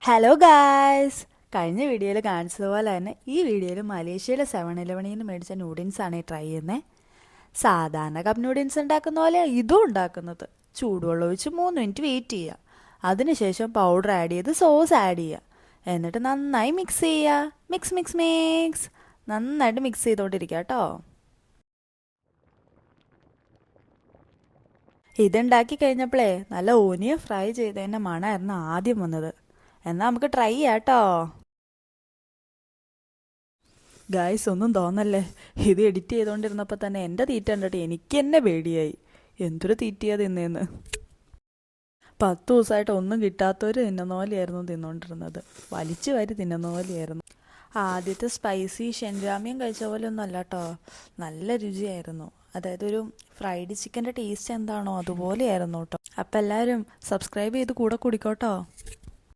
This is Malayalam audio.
Hello guys. കഴിഞ്ഞ വീഡിയോയിൽ കാണിച്ചതുപോലെ തന്നെ ഈ വീഡിയോയിൽ മലേഷ്യയിലെ 7-Eleven നിന്ന് മേടിച്ച നൂഡിൽസാണ് ട്രൈ ചെയ്യുന്നത്. സാധാരണ കപ്പ് നൂഡിൽസ് ഉണ്ടാക്കുന്ന പോലെ ഇതും ഉണ്ടാക്കുന്നത്. ചൂടുവെള്ളം ഒഴിച്ച് 3 മിനിറ്റ് വെയിറ്റ് ചെയ്യുക. അതിനുശേഷം പൗഡർ ആഡ് ചെയ്ത് സോസ് ആഡ് ചെയ്യുക. എന്നിട്ട് നന്നായി മിക്സ് ചെയ്യുക. മിക്സ് മിക്സ് മിക്സ് നന്നായിട്ട് മിക്സ് ചെയ്തുകൊണ്ടിരിക്കുക കേട്ടോ. ഇതുണ്ടാക്കി കഴിഞ്ഞപ്പോഴേ നല്ല ഓനിയൻ ഫ്രൈ ചെയ്തതിൻ്റെ മണമായിരുന്നു ആദ്യം വന്നത്. എന്നാൽ നമുക്ക് ട്രൈ ചെയ്യാം കേട്ടോ. ഗായ്സ്, ഒന്നും തോന്നല്ലേ, ഇത് എഡിറ്റ് ചെയ്തുകൊണ്ടിരുന്നപ്പോൾ തന്നെ എൻ്റെ തീറ്റ കണ്ടിട്ട് എനിക്ക് തന്നെ പേടിയായി. എന്തൊരു തീറ്റയാ തിന്നേന്ന്. 10 ദിവസമായിട്ട് ഒന്നും കിട്ടാത്തവർ തിന്നുന്ന പോലെയായിരുന്നു തിന്നുകൊണ്ടിരുന്നത്. വലിച്ചു വാരി തിന്നുന്ന പോലെയായിരുന്നു. ആദ്യത്തെ സ്പൈസി ഷെൻജാമിയും കഴിച്ച പോലെ ഒന്നും അല്ല കേട്ടോ. നല്ല രുചിയായിരുന്നു. അതായത് ഒരു ഫ്രൈഡ് ചിക്കൻ്റെ ടേസ്റ്റ് എന്താണോ അതുപോലെയായിരുന്നു കേട്ടോ. അപ്പം എല്ലാവരും സബ്സ്ക്രൈബ് ചെയ്ത് കൂടെ കുടിക്കോട്ടോ.